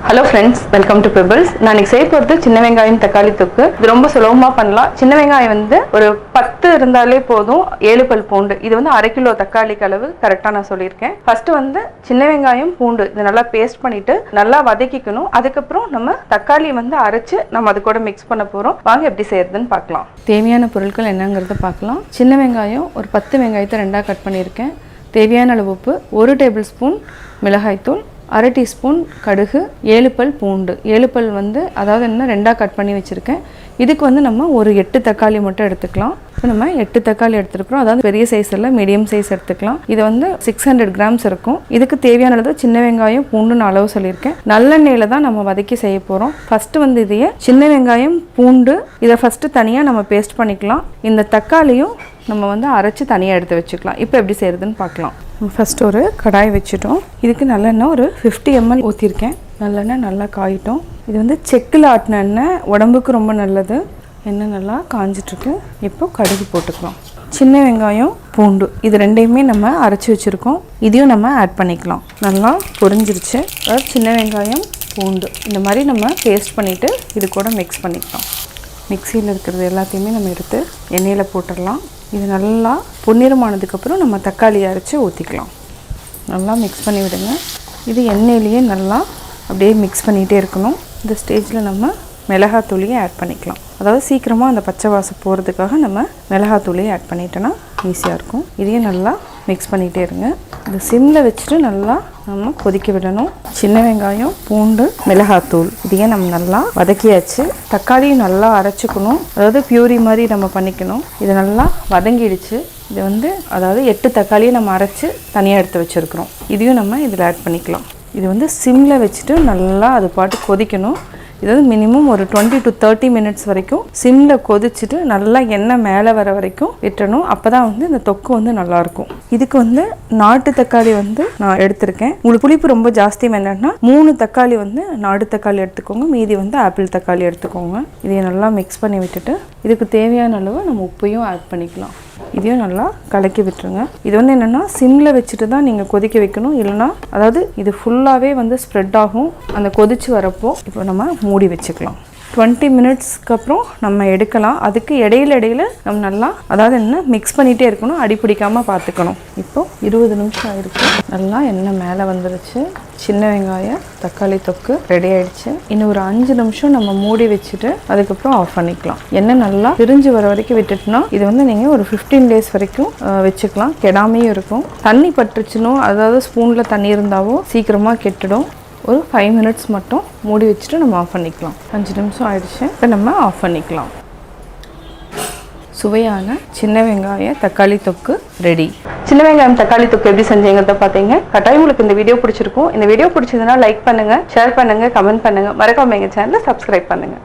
Hello friends, welcome to Pebbles. நான் இன்னைக்கு செய்ய போறது சின்ன வெங்காயம் தக்காளி தொக்கு. இது ரொம்ப சுலபமா பண்ணலாம். சின்ன வெங்காயம் வந்து ஒரு 10 இருந்தாலே போதும். 7 பல் பூண்டு. இது வந்து 1/2 கிலோ தக்காளிக்கு அளவு கரெக்ட்டா நான் சொல்லிருக்கேன். ஃபர்ஸ்ட் வந்து சின்ன வெங்காயம் பூண்டு இத நல்லா பேஸ்ட் பண்ணிட்டு நல்லா வதக்கிக்கணும். அதுக்கு அப்புறம் நம்ம தக்காளி வந்து அரைச்சு நம்ம அது கூட mix பண்ண போறோம். வாங்க எப்படி செய்யறதுன்னு பார்க்கலாம். தேவையான பொருட்கள் என்னங்கறத பார்க்கலாம். சின்ன வெங்காயம் ஒரு 10 வெங்காயத்தை ரெண்டா கட் பண்ணிருக்கேன். தேவையான அளவு உப்பு, 1 டேபிள்ஸ்பூன் மிளகாய் தூள், 1/2 டீஸ்பூன் கடுகு, 7 பல் பூண்டு. 7 பல் வந்து அதாவது என்ன ரெண்டா கட் பண்ணி வச்சிருக்கேன். இதுக்கு வந்து நம்ம ஒரு 8 தக்காளி மட்டும் எடுத்துக்கலாம். இப்போ நம்ம 8 தக்காளி எடுத்துக்கிறோம். அதாவது பெரிய சைஸ் இல்ல மீடியம் சைஸ் எடுத்துக்கலாம். இது வந்து 600 கிராம்ஸ் இருக்கும். இதுக்கு தேவையான அளவு சின்ன வெங்காயம் பூண்டுன்னு அளவு சொல்லியிருக்கேன். நல்லெண்ணெயில தான் நம்ம வதக்கி செய்ய போறோம். ஃபர்ஸ்ட் வந்து இதையே சின்ன வெங்காயம் பூண்டு இதை ஃபர்ஸ்ட் தனியா நம்ம பேஸ்ட் பண்ணிக்கலாம். இந்த தக்காளியும் நம்ம வந்து அரைச்சு தனியா எடுத்து வச்சுக்கலாம். இப்போ எப்படி செய்யறதுன்னு பார்க்கலாம். ஃபர்ஸ்ட் ஒரு கடாய் வச்சுட்டோம். இதுக்கு நல்லெண்ணெய் ஒரு 50 ml ஊற்றிருக்கேன். நல்லெண்ணெய் நல்லா காயிட்டோம். இது வந்து செக்கில் ஆட்டின எண்ணெய், உடம்புக்கு ரொம்ப நல்லது. எண்ணெய் நல்லா காஞ்சிட்ருக்கு. இப்போ கடுகு போட்டுக்கலாம். சின்ன வெங்காயம் பூண்டு இது ரெண்டையுமே நம்ம அரைச்சி வச்சுருக்கோம். இதையும் நம்ம ஆட் பண்ணிக்கலாம். நல்லா பொரிஞ்சிருச்சு. அதாவது சின்ன வெங்காயம் பூண்டு இந்த மாதிரி நம்ம பேஸ்ட் பண்ணிவிட்டு இது கூட மிக்ஸ் பண்ணிக்கலாம். மிக்சியில் இருக்கிறது எல்லாத்தையுமே நம்ம எடுத்து எண்ணெயில் போட்டுடலாம். இது நல்லா பொன்னிறமானதுக்கப்புறம் நம்ம தக்காளி அரைச்சி ஊற்றிக்கலாம். நல்லா மிக்ஸ் பண்ணி விடுங்க. இது எண்ணெயிலேயே நல்லா அப்படியே மிக்ஸ் பண்ணிகிட்டே இருக்கணும். இந்த ஸ்டேஜில் நம்ம மிளகாத்தூளையும் ஆட் பண்ணிக்கலாம். அதாவது சீக்கிரமாக அந்த பச்சை வாசம் போகிறதுக்காக நம்ம மிளகாத்தூளையும் ஆட் பண்ணிட்டோன்னா ஈஸியாக இருக்கும். இதையும் நல்லா மிக்ஸ் பண்ணிகிட்டே இருங்க. இது சிம்மில் வச்சுட்டு நல்லா நம்ம கொதிக்க விடணும். சின்ன வெங்காயம் பூண்டு மிளகாத்தூள் இதையும் நம்ம நல்லா வதக்கியாச்சு. தக்காளியும் நல்லா அரைச்சிக்கணும். அதாவது பியூரி மாதிரி நம்ம பண்ணிக்கணும். இது நல்லா வதங்கிடுச்சு. இது வந்து அதாவது 8 தக்காளியை நம்ம அரைச்சி தனியாக எடுத்து வச்சுருக்கிறோம். இதையும் நம்ம இதில் ஆட் பண்ணிக்கலாம். இது வந்து சிம்மில் வச்சுட்டு நல்லா அது பாட்டு கொதிக்கணும். இது வந்து மினிமம் ஒரு 20 to 30 மினிட்ஸ் வரைக்கும் சிம்மில் கொதிச்சுட்டு நல்லா எண்ணெய் மேலே வர வரைக்கும் விட்டணும். அப்போ தான் வந்து இந்த தொக்கு வந்து நல்லாயிருக்கும். இதுக்கு வந்து நாட்டு தக்காளி வந்து நான் எடுத்திருக்கேன். உங்களுக்கு புளிப்பு ரொம்ப ஜாஸ்தி வேணும்னா 3 தக்காளி வந்து நாட்டு தக்காளி எடுத்துக்கோங்க. மீதி வந்து ஆப்பிள் தக்காளி எடுத்துக்கோங்க. இதை நல்லா மிக்ஸ் பண்ணி விட்டுட்டு இதுக்கு தேவையான அளவு நம்ம உப்பையும் ஆட் பண்ணிக்கலாம். இதையும் நல்லா கலக்கி விட்டுருங்க. இது வந்து என்னென்னா சிம்மில் வச்சுட்டு தான் நீங்கள் கொதிக்க வைக்கணும். இல்லைனா அதாவது இது ஃபுல்லாகவே வந்து ஸ்ப்ரெட் ஆகும். அந்த கொதிச்சு வரப்போ இப்போ நம்ம மூடி வச்சுக்கலாம். 20 மினிட்ஸ்க்கு அப்புறம் நம்ம எடுக்கலாம். அதுக்கு இடையில நம்ம நல்லா அதாவது என்ன மிக்ஸ் பண்ணிகிட்டே இருக்கணும். அடி பிடிக்காமல் பார்த்துக்கணும். இப்போ 20 நிமிஷம் ஆயிருக்கு. நல்லா எண்ணெய் மேலே வந்துருச்சு. சின்ன வெங்காயம் தக்காளி தொக்கு ரெடி ஆயிடுச்சு. இன்னும் ஒரு 5 நிமிஷம் நம்ம மூடி வச்சுட்டு அதுக்கப்புறம் ஆஃப் பண்ணிக்கலாம். எண்ணெய் நல்லா பிரிஞ்சு வர வரைக்கும் விட்டுட்டுனா இது வந்து நீங்கள் ஒரு 15 டேஸ் வரைக்கும் வச்சுக்கலாம். கெடாமையும் இருக்கும். தண்ணி பட்டுச்சுனோ அதாவது ஸ்பூனில் தண்ணி இருந்தாவோ சீக்கிரமாக கெட்டுடும். ஒரு 5 மினிட்ஸ் மட்டும் மூடி வச்சுட்டு நம்ம ஆஃப் பண்ணிக்கலாம். 5 நிமிஷம் ஆயிடுச்சு. இப்போ நம்ம ஆஃப் பண்ணிக்கலாம். சுவையான சின்ன வெங்காய தக்காளி தொக்கு ரெடி. சின்ன வெங்காயம் தக்காளி தொக்கு எப்படி செஞ்சீங்கிறத பார்த்தீங்க. கட்டாயம் உங்களுக்கு இந்த வீடியோ பிடிச்சிருக்கும். இந்த வீடியோ பிடிச்சதுன்னா லைக் பண்ணுங்க, ஷேர் பண்ணுங்க, கமெண்ட் பண்ணுங்க. மறக்காம எங்க சேனலை சப்ஸ்கிரைப் பண்ணுங்க.